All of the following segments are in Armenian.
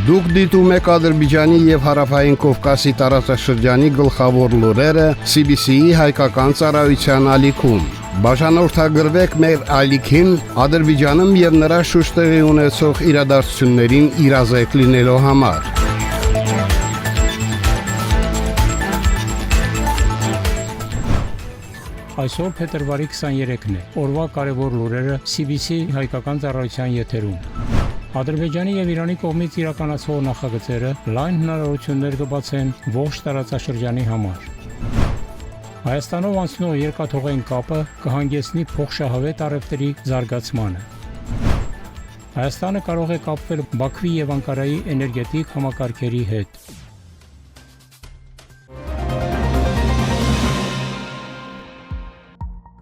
Դուք դիտում եք Ադրբեջանի եւ Հարավային Կովկասի տարածաշրջանի գլխավոր լուրերը CBC-ի հայկական ծառայության ալիքում։ Բաժանորդագրվեք մեր ալիքին Ադրբեջանում եւ նրա շուրջ տեղի ունեցող իրադարձություններին իրազեկ լինելու համար։ Այսօր փետրվարի 23-ն է։ Օրվա կարևոր լուրերը CBC հայկական ծառայության եթերում։ Ադրբեջանի եւ Իրանի կողմից իրականացվող նախագծերը լայն հնարավորություններ կբացեն ողջ տարածաշրջանի համար։ Հայաստանով անցնող երկաթուղային կապը կհանգեցնի փոխշահավետ առևտրի զարգացմանը։ Հայաստանը կարող է կապվել Բաքվի եւ Անկարայի էներգետիկ համակարգերի հետ։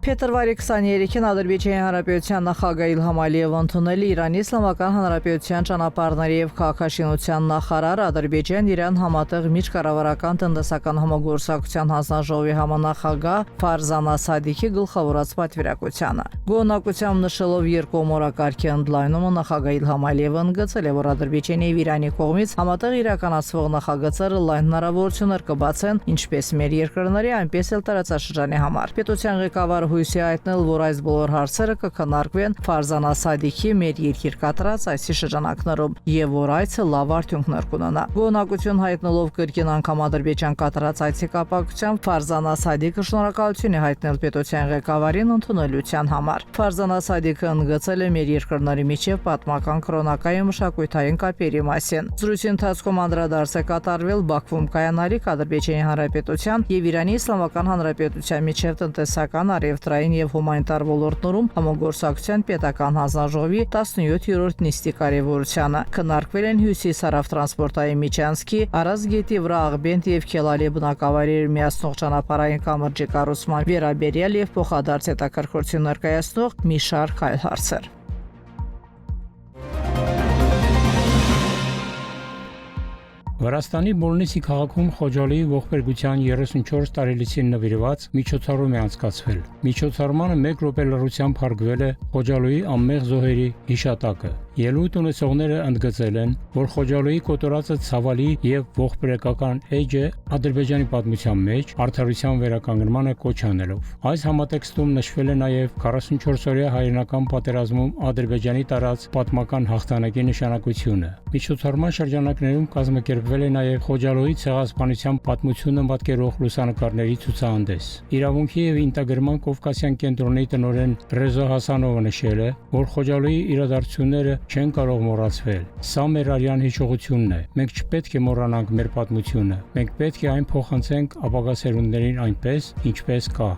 Փետրվարի 23-ին Ադրբեջանի Հանրապետության նախագահ Իլհամ Ալիևը ընդունել է Իրանի Իսլամական Հանրապետության ճանապարհների եւ քաղաքաշինության նախարար Ադրբեջան-Իրան համատեղ միջկառավարական տնտեսական համագործակցության հանձնաժողովի համանախագահ Ֆարզանա Սադիքի գլխավորած պատվիրակությանը։ Գոհնակությամբ նշելով երկկողմ օրակարգի ընդլայնումը նախագահ Իլհամ Ալիևը ընդգծել է, որ Ադրբեջանի եւ Իրանի կողմից համատեղ իրականացվող նախագծերը լայն հնարավորություններ կբացեն ինչպես մեր երկրների, այնպես էլ տարածաշրջանի համար։ Պետության ղեկավարը հույսի հայտնել, որ այս բոլոր հարցերը կքննարկվեն Ֆարզանա Սադիքի մեր երկիր կատարած այսի շրջանակներում եւ որ այցը լավ արդյունքներ կունենա։ Գոհնակություն հայտնելով կրկին անգամ Ադրբեջան կատարած այցի կապակցությամբ Ֆարզանա Սադիկը շնորհակալություն է հայտնել պետության ղեկավարին ընդունելության համար։ Ֆարզանա Սադիկը ընդգծել է մեր երկրների միջև պատմական, կրոնական եւ մշակութային կապերի մասին։ Զրույցի ընթացքում անդրադարձ է կատարվել Բաքվում կայանալիք Ադրբեջանի Հանրապետության եւ Իրանի Իսլամական Հանրապետության միջև տնտեսական, արևտրային եւ հումանիտար ոլորտներում համագործակցության պետական հանձնաժողովի 17-րդ նիստի կարևորությանը։ Քննարկվել են հյուսիս-հարավ տրանսպորտային միջանցքի, Արազ գետի վրա Աղբենտ եւ Քելալի բնակավայրեր միացնող ճանապարհային կամրջի կառուցման վերաբերյալ եւ փոխադարձ հետաքրքրություն ներկայացնող մի շարք այլ հարցեր։ Վրաստանի Բոլնիսի քաղաքում Խոջալիի ողբերգության 34 տարելիցին նվիրված միջոցառում է անցկացվել։ Միջոցառմանը 1 րոպե լռությամբ հարգվել է Խոջալիի անմեղ զոհերի հիշատակը։ Ելույթ ունեցողները ընդգծել են, որ Խոջալիի կոտորածը ցավալի եւ ողբերգական էջ է Ադրբեջանի պատմության մեջ արդարության վերականգնմանը կոչ անելով։ Այս համատեքստում նշվել է նաեւ 44-օրյա հայրենական պատերազմում Ադրբեջանի տարած պատմական հաղթանակի նշանակությունը։ Միջոցառման շրջանակներում կազմակերպվել է նաև Խոջալոյի ցեղասպանության պատմությունը պատկերող լուսանկարների ցուցահանդես։ Իրավունքի եւ ինտեգրման Կովկասյան կենտրոնի տնօրեն Ռեզա Հասանովը նշել է, որ Խոջալոյի իրադարձությունները չեն կարող մոռացվել։ Սա մեր արյան հիշողությունն է։ Մենք չպետք է մոռանանք մեր պատմությունը։ Մենք պետք է այն փոխանցենք ապագա սերունդներին այնպես, ինչպես կա։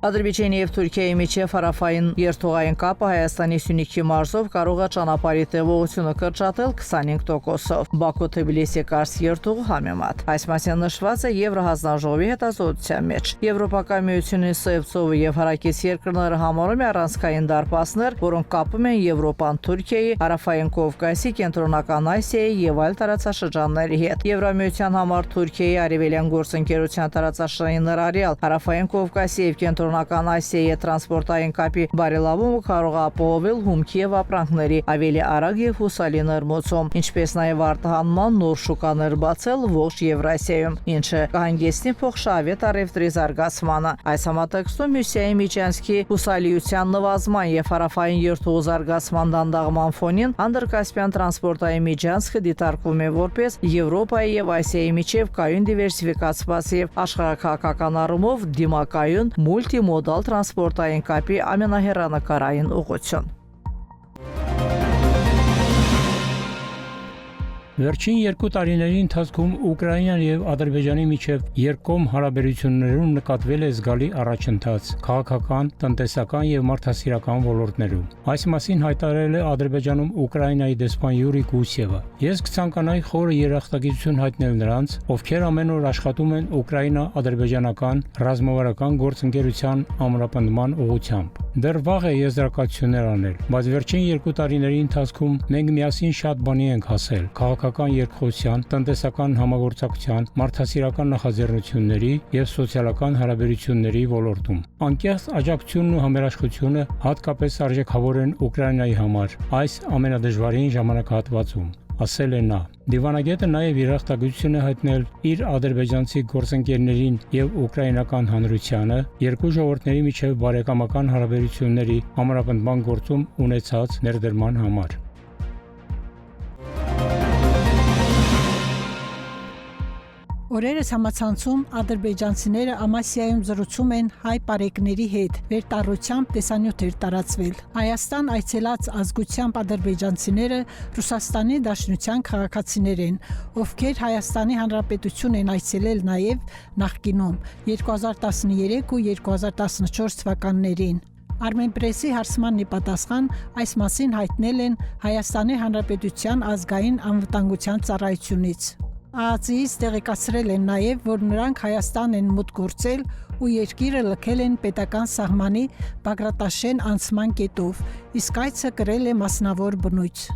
Ադրբեջանի եւ Թուրքիայի միջև հարավային երթուղային կապը Հայաստանի Սյունիքի մարզով կարող է ճանապարհի տևողությունը կրճատել 25%-ով։ Բաքու-Թբիլիսի Կարս երթուղը համեմատ։ Այս մասին նշված է Եվրահանձնաժողովի հետազոտության մեջ։ Եվրոպական միությունը Սևծովը եւ հարակից երկրները համարում է առանցքային դարպասներ, որոնք կապում են Եվրոպան Թուրքիայի, Հարավային Կովկասի, Կենտրոնական Ասիայի եւ այլ տարածաշրջանների հետ։ Եվրամիության համար Թուրքիայի արևելյան գործընկերության տարածաշրջանի ներառյալ Հարավային Կովկասի եւ Կենտրոնական Ասիայի տրանսպորտային կապի բարելավումը կարող է ապահովել հումքի եւ ապրանքների ավելի արագ եւ հուսալի ներմուծում, ինչպես նաեւ արտահանման նոր շուկաներ բացել ողջ Եվրասիայում, ինչը կհանգեցնի փոխշահավետ առևտրի զարգացմանը։ Այս համատեքստում Հյուսիսային միջանցքի հուսալիության նվազման եւ հարավային երթուղու զարգացման դանդաղման ֆոնին Անդրկասպյան տրանսպորտային միջանցքը դիտարկվում է որպես Եվրոպայի եւ Ասիայի միջև կայուն դիվերսիֆիկացված եւ աշխարհաքաղաքական առումով դիմակայուն մուլտիմոդալ տրանսպորտային կապի ամենահեռանկարային ուղղություն։ Վերջին 2 տարիների ընթացքում Ուկրաինան եւ Ադրբեջանի միջև երկկողմ հարաբերություններում նկատվել է զգալի առաջընթաց քաղաքական, տնտեսական եւ մարդասիրական ոլորտներում։ Այս մասին հայտարարել է Ադրբեջանում Ուկրաինայի դեսպան Յուրի Գուսևը։ Ես կցանկանայի խորը երախտագիտություն հայտնել նրանց, ովքեր ամեն օր աշխատում են Ուկրաինա-ադրբեջանական ռազմավարական գործընկերության ամրապնդման ուղղությամբ։ Դեռ վաղ է եզրակացություններ անել, բայց վերջին 2 տարիների ընթացքում մենք միասին շատ բանի ենք հասել՝ քաղաքական երկխոսության, տնտեսական համագործակցության, մարդասիրական նախաձեռնությունների եւ սոցիալական հարաբերությունների ոլորտում։ Անկեղծ աջակցությունն ու համերաշխությունը հատկապես արժեքավոր են Ուկրաինայի համար այս ամենադժվարին ժամանակահատվածում, ասել է նա։ Դիվանագետը նաև իր ախտագիտությունը հայտնել իր ադրբեջանցի գործընկերներին եւ ուկրաինական հանրությանը երկու ժողովուրդների միջև բարեկամական հարաբերությունների համապնդման գործում ունեցած ներդրման համար։ Օրերս համացանցում ադրբեջանցիները Ամասիայում զրուցում են հայ պարեկների հետ, վերտառությամբ տեսանյութեր տարածվել։ Հայաստան այցելած ազգությամբ ադրբեջանցիները Ռուսաստանի Դաշնության քաղաքացիներ են, ովքեր Հայաստանի Հանրապետություն են այցելել նաև նախկինում 2013 ու 2014 թվականներին։ Armenpress-ի հարցման պատասխան այս մասին հայտնել են Հայաստանի Հանրապետության ազգային անվտանգության ծառայությունից։ ԱԱԾ-ից տեղեկացրել են նաև, որ նրանք Հայաստան են մուտք գործել ու երկիրը լքել են պետական սահմանի Բագրատաշեն անցման կետով, իսկ այցը կրել է մասնավոր բնույթ։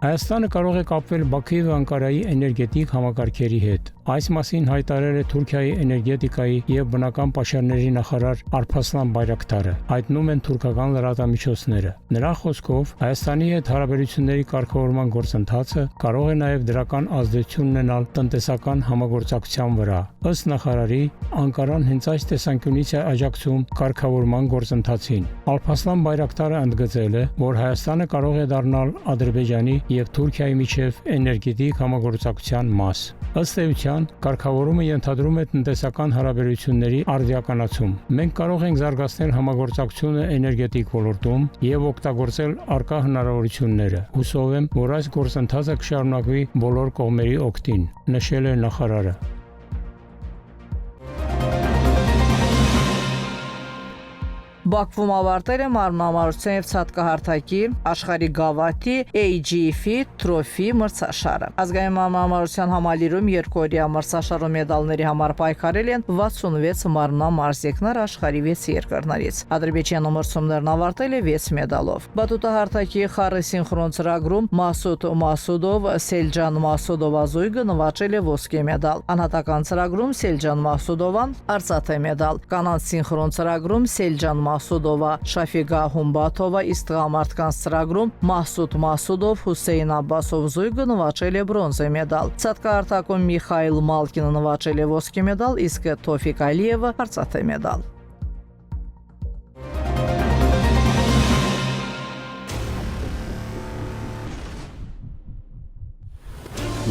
Հայաստանը կարող է կապվել Բաքվի ու Անկարայի էներգետիկ համակարգերի հետ։ Այս մասին հայտարարել է Թուրքիայի էներգետիկայի եւ բնական պաշարների նախարար Արփասլան Բայրակտարը, հայտնում են թուրքական լրատվամիջոցները։ Նրա խոսքով Հայաստանի հետ հարաբերությունների կարգավորման գործընթացը կարող է նաեւ դրական ազդեցություն ունենալ տնտեսական համագործակցության վրա։ Ըստ նախարարի, Անկարան հենց այս տեսանկյունից է աջակցում կարգավորման գործընթացին։ Արփասլան Բայրակտարը ընդգծել է, որ Հայաստանը կարող է դառնալ Ադրբեջանի եւ Թուրքիայի միջև էներգետիկ համագործակցության մաս։ Ըստ էության, կարգավորումը ենթադրում է տնտեսական հարաբերությունների արդիականացում։ Մենք կարող ենք զարգացնել համագործակցությունը էներգետիկ ոլորտում եւ օգտագործել առկա հնարավորությունները։ Հուսով եմ, որ այս գործընթացը կշարունակվի բոլոր կողմերի օգտին, նշել է նախարարը։ Բաքվում ավարտել է մարմնամարության եւ ցատկահարթակի աշխարհի գավաթի AGF Trophy մրցաշարը։ Ազգային մարմնամարության համալիրում երկօրյա մրցաշարում մեդալների համար պայքարել են 66 մարմնամարզիկներ աշխարհի 6 երկրներից։ Ադրբեջանը մրցումներն ավարտել է 6 մեդալով։ Բատուտահարթակի խառը սինխրոն ծրագրում Մասուդ Մասուդով Սելջան Մասուդովա զույգը նվաճել է ոսկե մեդալ։ Անհատական ծրագրում Սելջան Մասուդովան արծաթե մեդալ։ Կանանց սինխրոն ծրագրում Սելջան Մասուդովա Շաֆիգա Հումբաթովա, իսկ տղամարդկանց ծրագրում Մասուդ Մասուդով Հուսեյն Աբբասով զույգը նվաճել է բրոնզե մեդալ։ Ցատկահարթակում Միխայիլ Մալկինը նվաճել է ոսկե մեդալ, իսկ Թոֆիկ Ալիևը արծաթե մեդալ։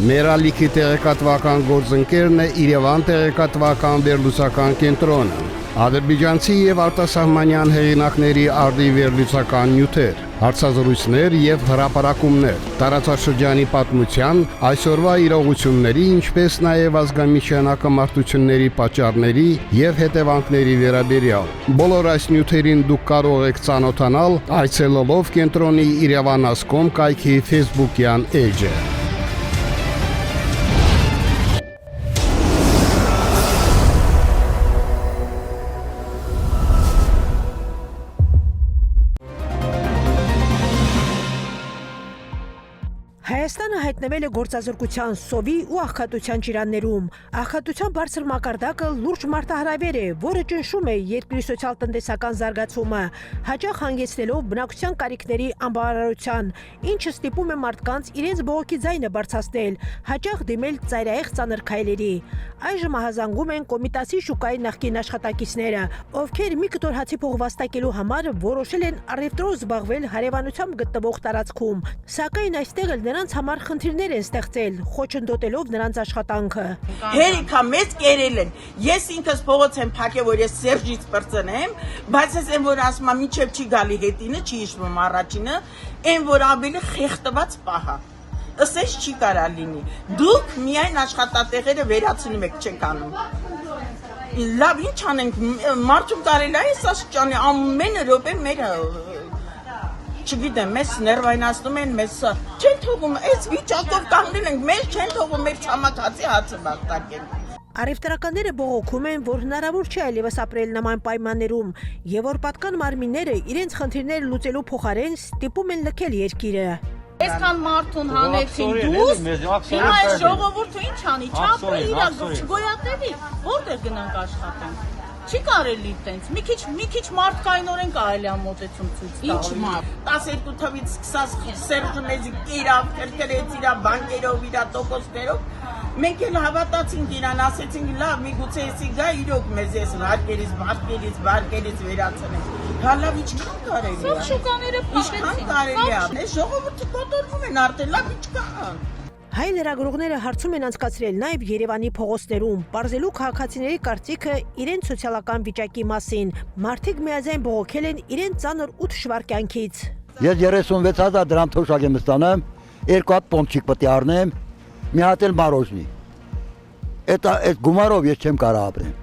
Մեր ալիքի տեղեկատվական գործընկերն է Երևան տեղեկատվական վերլուծական կենտրոնը։ Ադրբեջանցի եւ արտասահմանյան հեղինակների արդի վերլուծական նյութեր, հարցազրույցներ եւ հրապարակումներ, տարածաշրջանի պատմության, այսօրվա իրողությունների, ինչպես նաեւ ազգամիջյան ակամարտությունների պատճառների եւ հետևանքների վերաբերյալ։ Բոլոր այս նյութերին դուք կարող եք ծանոթանալ այցելելով կենտրոնի Երևան.com կայքի Facebook-յան էջը։ Հայաստանը հայտնվել է գործազրկության, սովի ու աղքատության ջրաններում։ Աղքատության բարձր մակարդակը լուրջ մարտահրավեր է, որը ճնշում է երկրի սոցիալ-տնտեսական զարգացումը, հաճախ հանգեցնելով բնակության կարիքների անբավարարության, ինչը ստիպում է մարդկանց իրենց բողոքի ձայնը բարձրացնել, հաճախ դիմել ծայրահեղ ծանր քայլերի։ Այժմ ահազանգում են Կոմիտասի շուկայի նախկին աշխատակիցները, ովքեր մի կտոր հացի փող վաստակելու համար որոշել են առևտրով զբաղվել հարևանությամբ գտնվող տարածքում, սակայն այստեղ էլ նրանց համար խնդիրներ են ստեղծել, խոչընդոտելով նրանց աշխատանքը։ Հերիքա մեծ կերել են։ Ես ինքս փողոց եմ փակել, որ ես Սերժից բրծնեմ, բայց ես այն որ ասում եմ, միջև չի գալի հետինը, չի հիշվում առաջինը, այն որ ավելի խեղդված պահա։ Ըսես չի կարա լինի։ Դուք միայն աշխատատեղերը վերացնում եք, չեք անում։ Լավ, ինչ անենք, մարդում կարելի է այս աստիճանի ամեն րոպե մեր չգիտեմ, մեզ ներվայնացնում են, մեզ չեն թողում, այս վիճակով կանգնել ենք, մեզ չեն թողում մեր ցամաքացի հացը բախտակեն։ Առևտրականները բողոքում են, որ հնարավոր չէ այլևս ապրել նման պայմաններում եւ որ պատկան մարմինները իրենց խնդիրները լուծելու փոխարեն ստիպում են լքել երկիրը։ Այսքան մարդուն հանեցին դուրս, հիմա այս ժողովուրդը ինչ անի, չապրի իրակ չգոյատևի, որտեղ գնանք աշխատենք։ Չի կարելի տենց, մի քիչ մարդկայնորեն կարելի է մոտեցում ցույց տալ։ Ինչ մարդ 12 թվից սկսած Սերժը մեզի կերավ, կրկրեց իր բանկերով, իր տոկոսներով։ Մենք էլ հավատացինք իրան, ասեցինք լավ, միգուցե էսի գա իրոք մեզ էս վարկերից վերացնենք։ Հա լավ, ինչքան կարելի է։ Սա շուկաները փակեցին։ Կարելի է։ Այս ժողովուրդը կոտորվում են արդեն, լավ ինչքան։ Հայ լրագրողները հարցում են անցկացրել նաև Երևանի փողոցներում, բարձելու քաղաքացիների կարծիքը իրենց սոցիալական վիճակի մասին։ Մարդիկ միաձայն բողոքել են իրենց ծանր 8 շվարքյանքից։ Ես 36,000 դրամ թոշակ եմ ստանում, 2 հատ պոնչիկ պետք է առնեմ, մի հատ էլ մարոժնի։ Այդ գումարով ես չեմ կարող ապրեմ։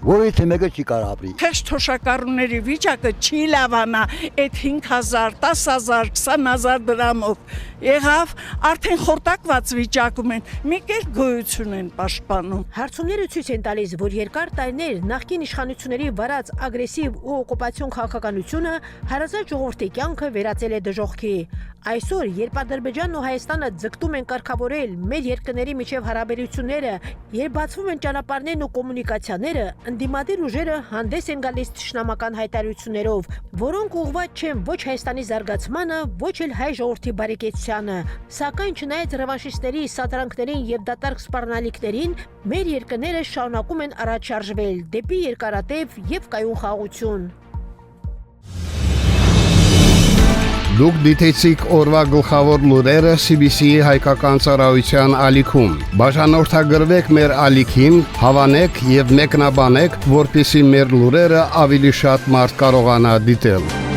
Որից մեկը չի կարող ապրի։ Թեժ թոշակառուների վիճակը չի լավանա, այդ 5,000, 10,000, 20,000 դրամով եղավ, արդեն խորտակված վիճակում են, մի կերպ գոյություն են պաշտպանում։ Հարցումները ցույց են տալիս, որ երկար տարիներ նախկին իշխանությունների վարած ագրեսիվ ու օկուպացիոն քաղաքականությունը հարազատ ժողովրդի կյանքը վերածել է դժոխքի։ Այսօր, երբ Ադրբեջանն ու Հայաստանը ձգտում են կարգավորել մեր երկրների միջև հարաբերությունները, երբ բացվում են ճանապարհներն ու կոմունիկացիաները, ընդդիմադիր ուժերը հանդես են գալիս թշնամական հայտարարություններով, որոնք ուղղված չեն ոչ Հայաստանի զարգացմանը, ոչ էլ հայ ժողովրդի բարեկեցությանը։ Սակայն չնայած ռևանշիստների սադրանքներին եւ դատարկ սպառնալիքներին, մեր երկրները շարունակում են առաջ շարժվել դեպի երկարատև եւ կայուն խաղաղություն։ Դուք դիտեցիք օրվա գլխավոր լուրերը CBC-ի հայկական ծառայության ալիքում։ Բաժանորդագրվեք մեր ալիքին, հավանեք եւ մեկնաբանեք, որպեսզի մեր լուրերը ավելի շատ մարդ կարողանա դիտել։